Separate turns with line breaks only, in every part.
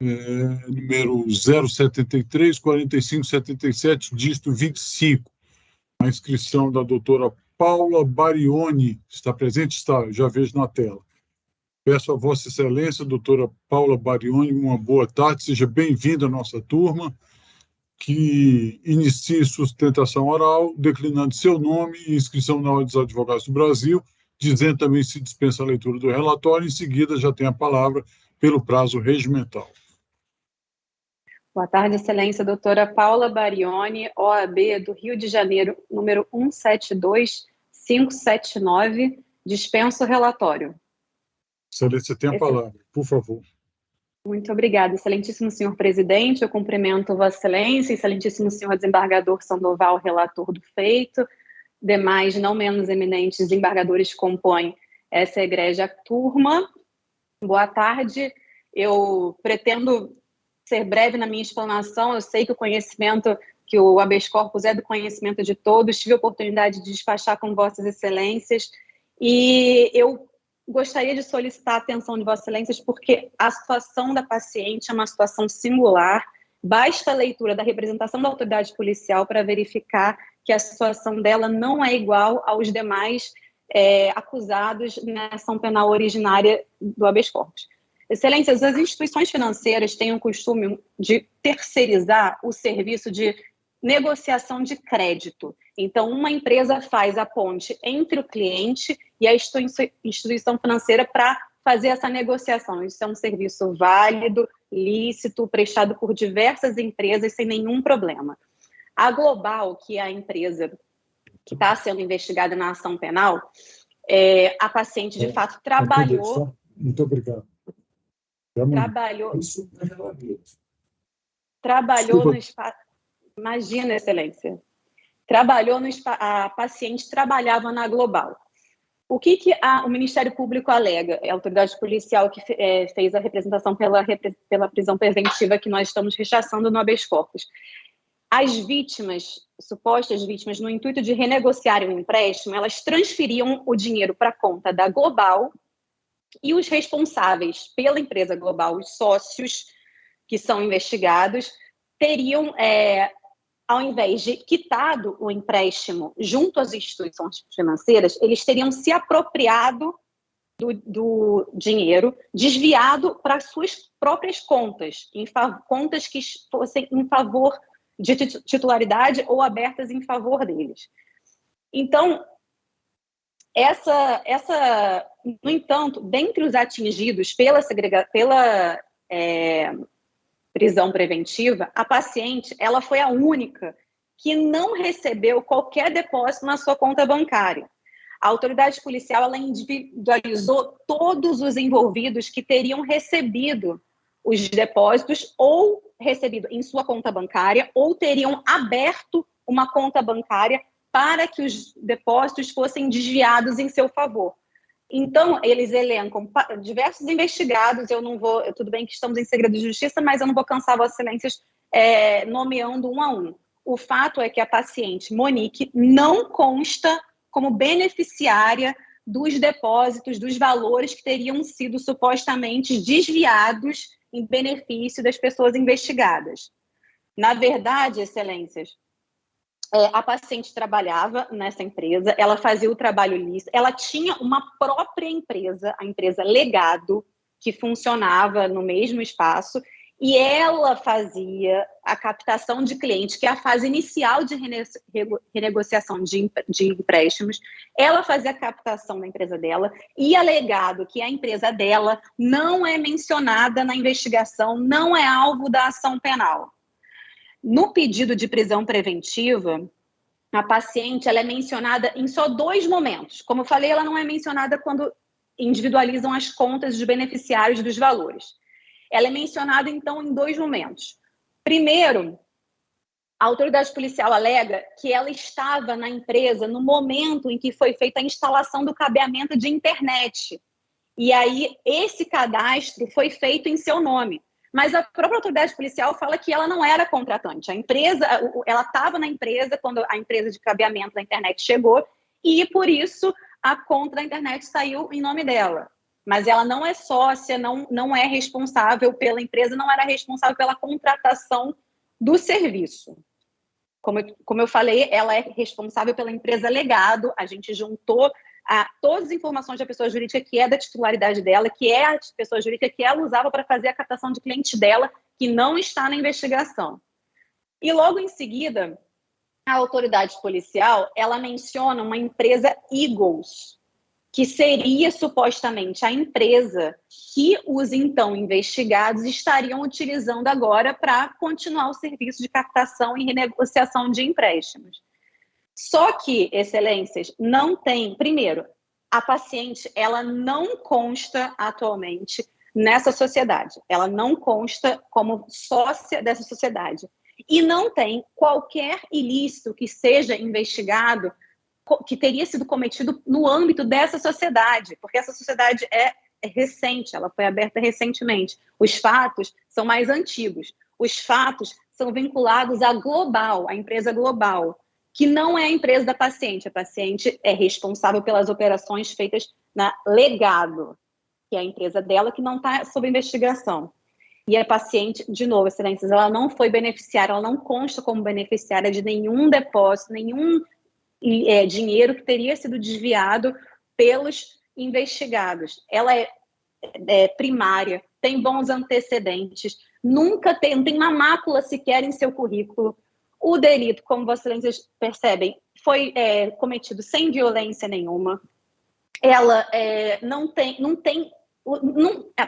número 073-4577, dígito 25. A inscrição da doutora Paula Barioni. Está presente? Está, já vejo na tela. Peço a Vossa Excelência, doutora Paula Barioni, uma boa tarde, seja bem-vinda à nossa turma, que inicie sustentação oral, declinando seu nome e inscrição na Ordem dos Advogados do Brasil, dizendo também se dispensa a leitura do relatório, em seguida já tem a palavra pelo prazo regimental.
Boa tarde, Excelência, doutora Paula Barioni, OAB do Rio de Janeiro, número 172579, dispenso o relatório.
Excelência, tem a palavra, por favor.
Muito obrigada, excelentíssimo senhor presidente, eu cumprimento Vossa Excelência, excelentíssimo senhor desembargador Sandoval, relator do feito, demais não menos eminentes desembargadores que compõem essa egrégia turma. Boa tarde, eu pretendo ser breve na minha explanação, eu sei que o conhecimento, que o habeas corpus é do conhecimento de todos, tive a oportunidade de despachar com Vossas Excelências, e eu gostaria de solicitar a atenção de Vossas Excelências porque a situação da paciente é uma situação singular, basta a leitura da representação da autoridade policial para verificar que a situação dela não é igual aos demais acusados na ação penal originária do habeas corpus. Excelências, as instituições financeiras têm o costume de terceirizar o serviço de negociação de crédito. Então, uma empresa faz a ponte entre o cliente e a instituição financeira para fazer essa negociação. Isso é um serviço válido, lícito, prestado por diversas empresas sem nenhum problema. A Global, que é a empresa que está sendo investigada na ação penal, a paciente, de fato, trabalhou...
Muito obrigado.
Trabalhou no espaço... Imagina, Excelência. A paciente trabalhava na Global. O que o Ministério Público alega? É a autoridade policial que fez a representação pela prisão preventiva que nós estamos rechaçando no habeas corpus. As vítimas, supostas vítimas, no intuito de renegociarem o empréstimo, elas transferiam o dinheiro para a conta da Global e os responsáveis pela empresa Global, os sócios que são investigados, teriam, ao invés de quitado o empréstimo junto às instituições financeiras, eles teriam se apropriado do dinheiro, desviado para suas próprias contas, contas que fossem em favor de titularidade ou abertas em favor deles. Então, no entanto, dentre os atingidos pela prisão preventiva, a paciente ela foi a única que não recebeu qualquer depósito na sua conta bancária. A autoridade policial ela individualizou todos os envolvidos que teriam recebido os depósitos ou recebido em sua conta bancária ou teriam aberto uma conta bancária para que os depósitos fossem desviados em seu favor. Então, eles elencam diversos investigados, tudo bem que estamos em segredo de justiça, mas eu não vou cansar Vossas Excelências nomeando um a um. O fato é que a paciente Monique não consta como beneficiária dos depósitos, dos valores que teriam sido supostamente desviados em benefício das pessoas investigadas. Na verdade, Excelências, a paciente trabalhava nessa empresa, ela fazia o trabalho lícito, ela tinha uma própria empresa, a empresa Legado, que funcionava no mesmo espaço, e ela fazia a captação de clientes, que é a fase inicial de renegociação de empréstimos. Ela fazia a captação da empresa dela, e a Legado, que é a empresa dela, não é mencionada na investigação, não é alvo da ação penal. No pedido de prisão preventiva, a paciente ela é mencionada em só 2 momentos. Como eu falei, ela não é mencionada quando individualizam as contas dos beneficiários dos valores. Ela é mencionada, então, em 2 momentos. Primeiro, a autoridade policial alega que ela estava na empresa no momento em que foi feita a instalação do cabeamento de internet. E aí, esse cadastro foi feito em seu nome. Mas a própria autoridade policial fala que ela não era contratante. A empresa, ela estava na empresa quando a empresa de cabeamento da internet chegou e, por isso, a conta da internet saiu em nome dela. mas ela não é sócia, não é responsável pela empresa, não era responsável pela contratação do serviço. Como eu falei, ela é responsável pela empresa legado, a gente juntou todas as informações da pessoa jurídica que é da titularidade dela, que é a pessoa jurídica que ela usava para fazer a captação de cliente dela, que não está na investigação. E logo em seguida, a autoridade policial, ela menciona uma empresa Eagles, que seria supostamente a empresa que os então investigados estariam utilizando agora para continuar o serviço de captação e renegociação de empréstimos. Só que, excelências, não tem... Primeiro, a paciente, ela não consta atualmente nessa sociedade. Ela não consta como sócia dessa sociedade. E não tem qualquer ilícito que seja investigado que teria sido cometido no âmbito dessa sociedade, porque essa sociedade é recente, ela foi aberta recentemente. Os fatos são mais antigos. Os fatos são vinculados à Global, à empresa Global, que não é a empresa da paciente. A paciente é responsável pelas operações feitas na Legado, que é a empresa dela, que não está sob investigação. E a paciente, de novo, excelências, ela não foi beneficiária, ela não consta como beneficiária de nenhum depósito, nenhum dinheiro que teria sido desviado pelos investigados. Ela é primária, tem bons antecedentes, nunca não tem uma mácula sequer em seu currículo. O delito, como vocês percebem, foi cometido sem violência nenhuma. Ela não tem,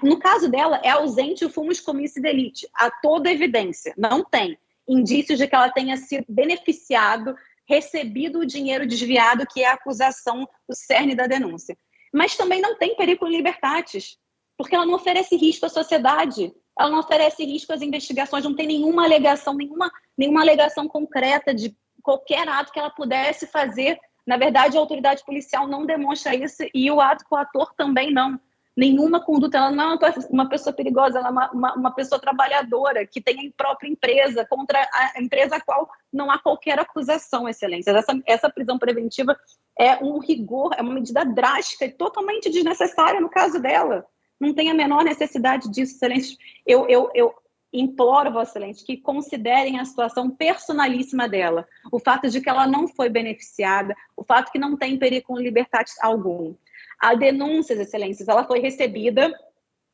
no caso dela, é ausente o fumus commissi delicti, há toda evidência, não tem indícios de que ela tenha sido beneficiado, recebido o dinheiro desviado, que é a acusação, o cerne da denúncia. Mas também não tem perigo libertatis, porque ela não oferece risco à sociedade, ela não oferece risco às investigações, não tem nenhuma alegação, nenhuma alegação concreta de qualquer ato que ela pudesse fazer. Na verdade, a autoridade policial não demonstra isso e o ato coator também não. Nenhuma conduta, ela não é uma pessoa perigosa, ela é uma pessoa trabalhadora, que tem a própria empresa, contra a empresa a qual não há qualquer acusação, excelência. Essa prisão preventiva é um rigor, é uma medida drástica e totalmente desnecessária no caso dela. Não tem a menor necessidade disso, excelência. Eu imploro, Vossa Excelência, que considerem a situação personalíssima dela, o fato de que ela não foi beneficiada, o fato que não tem perigo libertatis algum. A denúncia, excelências, ela foi recebida,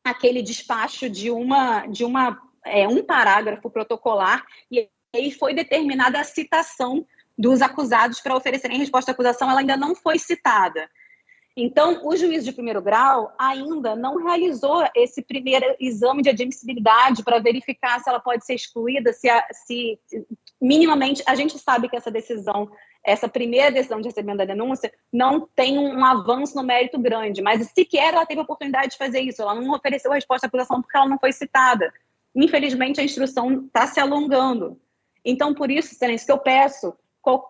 aquele despacho de um parágrafo protocolar, e aí foi determinada a citação dos acusados para oferecerem resposta à acusação, ela ainda não foi citada. Então, o juiz de primeiro grau ainda não realizou esse primeiro exame de admissibilidade para verificar se ela pode ser excluída, se minimamente, a gente sabe que essa primeira decisão de recebimento da denúncia não tem um avanço no mérito grande, mas sequer ela teve a oportunidade de fazer isso, ela não ofereceu a resposta à acusação porque ela não foi citada. Infelizmente, a instrução está se alongando. Então, por isso, excelência, que eu peço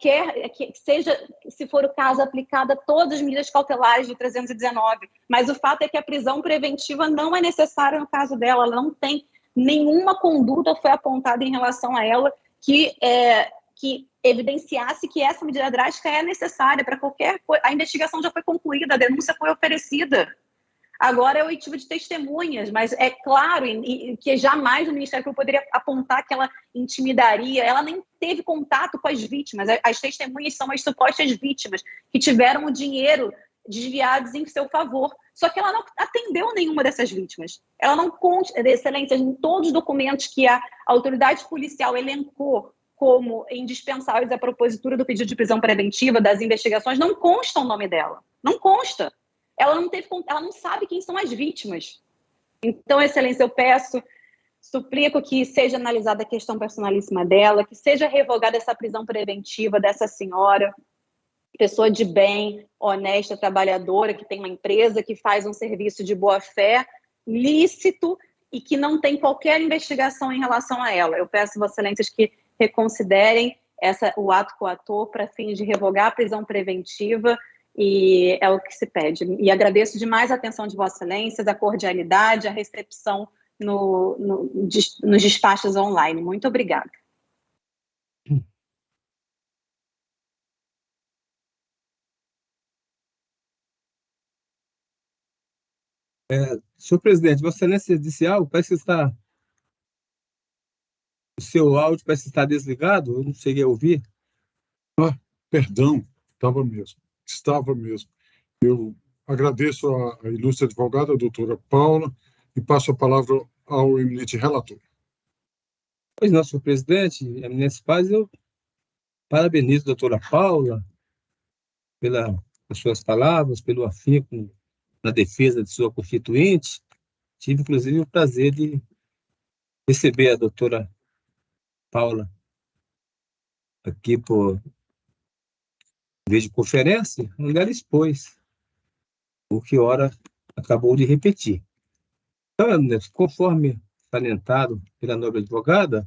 que seja, se for o caso, aplicada todas as medidas cautelares do 319, mas o fato é que a prisão preventiva não é necessária no caso dela, ela não tem nenhuma conduta foi apontada em relação a ela que evidenciasse que essa medida drástica é necessária para qualquer coisa. A investigação já foi concluída, a denúncia foi oferecida. Agora é oitiva de testemunhas, mas é claro que jamais o Ministério Público poderia apontar que ela intimidaria, ela nem teve contato com as vítimas, as testemunhas são as supostas vítimas que tiveram o dinheiro desviados em seu favor, só que ela não atendeu nenhuma dessas vítimas, ela não consta, excelência, em todos os documentos que a autoridade policial elencou como indispensáveis à propositura do pedido de prisão preventiva, das investigações, não consta o nome dela, não consta. Ela não sabe quem são as vítimas. Então, excelência, eu suplico que seja analisada a questão personalíssima dela, que seja revogada essa prisão preventiva dessa senhora, pessoa de bem, honesta, trabalhadora, que tem uma empresa, que faz um serviço de boa-fé, lícito, e que não tem qualquer investigação em relação a ela. Eu peço, Vossa Excelência, que reconsiderem o ato coator para fins de revogar a prisão preventiva, e é o que se pede. E agradeço demais a atenção de Vossa Excelência, a cordialidade, a recepção nos despachos online. Muito obrigada.
Senhor presidente, Vossa Excelência disse algo, parece que o seu áudio parece que está desligado, eu não cheguei a ouvir.
Perdão, estava mesmo. Eu agradeço a ilustre advogada, a doutora Paula, e passo a palavra ao eminente relator.
Pois não, senhor presidente, eminentes pais, eu parabenizo a doutora Paula pelas suas palavras, pelo afinco na defesa de sua constituinte. Tive, inclusive, o prazer de receber a doutora Paula aqui por videoconferência, onde ela expôs o que ora acabou de repetir. Então, conforme salientado pela nobre advogada,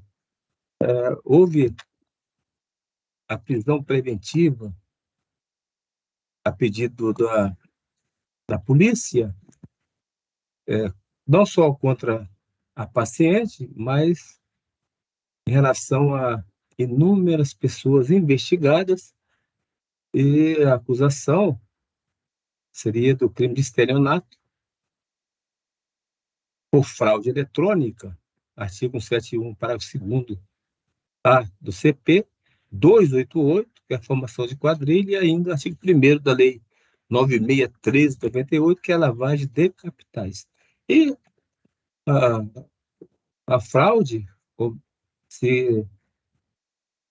houve a prisão preventiva a pedido da polícia, não só contra a paciente, mas em relação a inúmeras pessoas investigadas, e a acusação seria do crime de estelionato por fraude eletrônica, artigo 171, parágrafo 2º-A do CP, 288, que é a formação de quadrilha, e ainda artigo 1º da Lei 9613/98, que é a lavagem de capitais. E a fraude se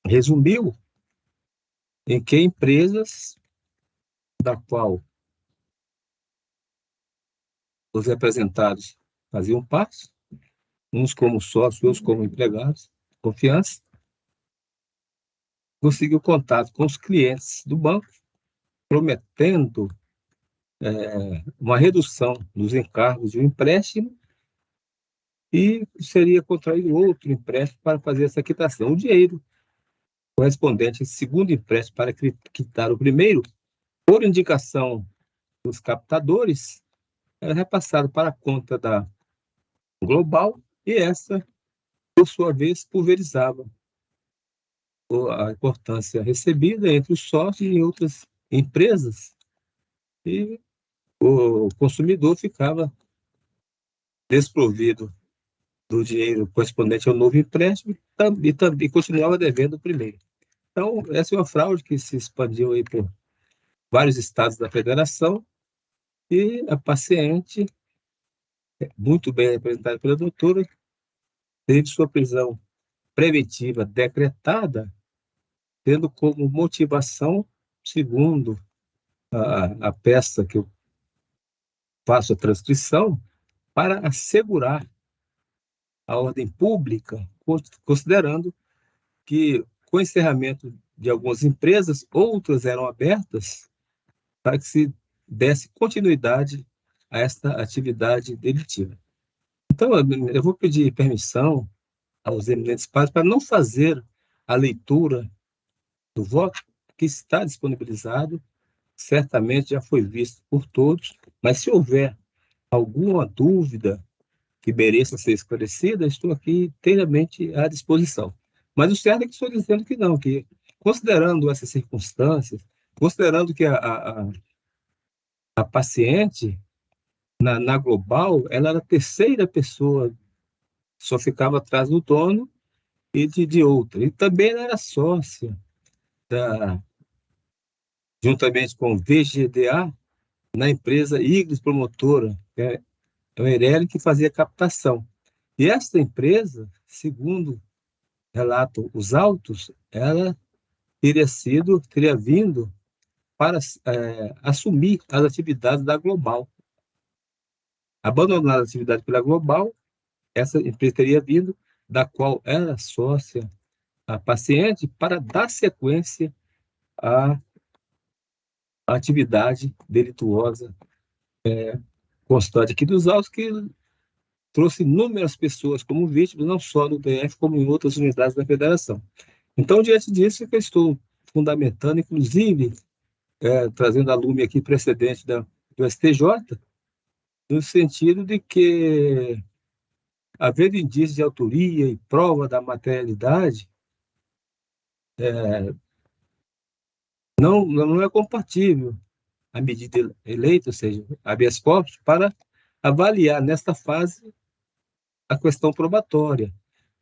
resumiu em que empresas da qual os representados faziam parte, uns como sócios, outros como empregados, confiança, conseguiu contato com os clientes do banco, prometendo uma redução nos encargos de um empréstimo, e seria contraído outro empréstimo para fazer essa quitação. O dinheiro correspondente a esse segundo empréstimo para quitar o primeiro, por indicação dos captadores, era repassado para a conta da Global, e essa, por sua vez, pulverizava a importância recebida entre os sócios e outras empresas, e o consumidor ficava desprovido do dinheiro correspondente ao novo empréstimo e também continuava devendo o primeiro. Então, essa é uma fraude que se expandiu aí por vários estados da federação, e a paciente, muito bem representada pela doutora, teve sua prisão preventiva decretada, tendo como motivação, segundo a peça que eu faço a transcrição, para assegurar a ordem pública, considerando que, com o encerramento de algumas empresas, outras eram abertas para que se desse continuidade a esta atividade delictiva. Então, eu vou pedir permissão aos eminentes pares para não fazer a leitura do voto, que está disponibilizado, certamente já foi visto por todos, mas se houver alguma dúvida que mereça ser esclarecida, estou aqui inteiramente à disposição. Mas o certo é que estou dizendo que não, que considerando essas circunstâncias, considerando que a paciente, na Global, ela era a terceira pessoa, só ficava atrás do dono e de outra. E também ela era sócia, juntamente com o VGDA, na empresa Igris Promotora, que é o Eireli, que fazia captação. E esta empresa, segundo relatam os autos, ela teria vindo para assumir as atividades da Global. Abandonar a atividade pela Global, essa empresa teria vindo, da qual era sócia a paciente, para dar sequência à atividade delituosa constante aqui dos autos, que trouxe inúmeras pessoas como vítimas, não só no DF, como em outras unidades da federação. Então, diante disso, eu estou fundamentando, inclusive, trazendo a lume aqui precedente do STJ, no sentido de que, havendo indício de autoria e prova da materialidade, não é compatível a medida eleita, ou seja, habeas corpus, para avaliar nesta fase a questão probatória,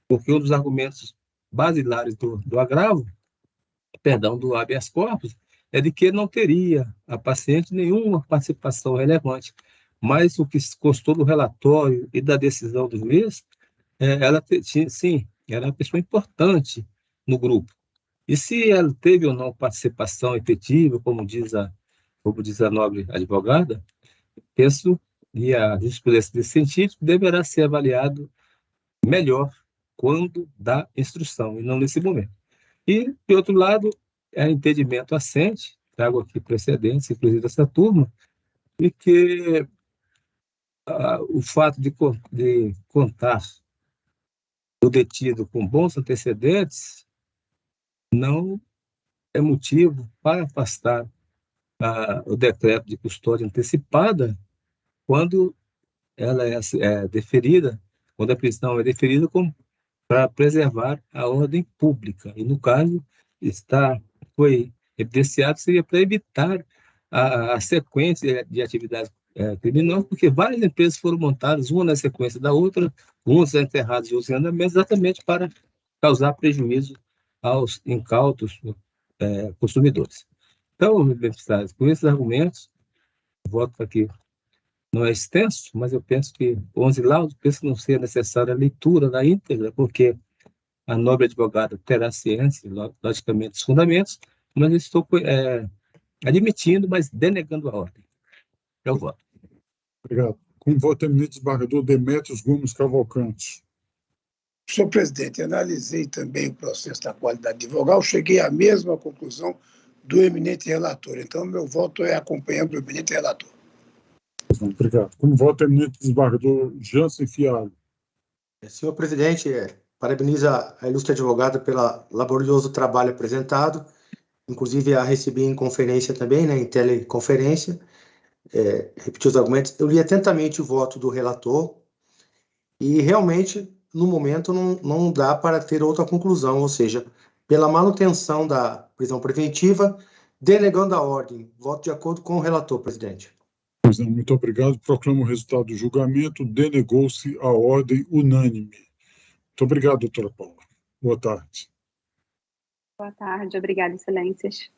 porque um dos argumentos basilares do agravo, do habeas corpus, é de que não teria a paciente nenhuma participação relevante, mas o que constou do relatório e da decisão do juiz, ela sim, era uma pessoa importante no grupo. E se ela teve ou não participação efetiva, como diz a nobre advogada, penso, e a jurisprudência desse sentido, deverá ser avaliado melhor quando da instrução, e não nesse momento. E, de outro lado, é entendimento assente, trago aqui precedentes, inclusive dessa turma, de que o fato de contar o detido com bons antecedentes não é motivo para afastar o decreto de custódia antecipada quando ela é deferida, quando a prisão é deferida para preservar a ordem pública. E, no caso, foi evidenciado, seria para evitar a sequência de atividades criminosas, porque várias empresas foram montadas, uma na sequência da outra, umas enterradas e outras em andamento, exatamente para causar prejuízo aos incautos consumidores. Então, beneficiários, com esses argumentos, o voto aqui não é extenso, mas eu penso que 11 laudos, penso que não seja necessária a leitura na íntegra, porque a nobre advogada terá ciência, logicamente, dos fundamentos, mas eu estou admitindo, mas denegando a ordem. Eu voto.
Obrigado. Com voto eminente, desembargador Demetrios Gomes Cavalcante.
Senhor presidente, analisei também o processo da qualidade advogal, cheguei à mesma conclusão do eminente relator. Então, meu voto é acompanhando o eminente relator.
Obrigado. Com voto eminente, desembargador Jansen Fialho.
Senhor presidente, parabenizo a ilustre advogada pelo laborioso trabalho apresentado, inclusive a recebi em conferência também, em teleconferência, repetir os argumentos. Eu li atentamente o voto do relator e realmente, no momento, não dá para ter outra conclusão, ou seja, pela manutenção da prisão preventiva, denegando a ordem. Voto de acordo com o relator, presidente.
Pois não, muito obrigado. Proclamo o resultado do julgamento. Denegou-se a ordem unânime. Muito obrigado, doutora Paula. Boa tarde.
Boa tarde. Obrigada, excelências.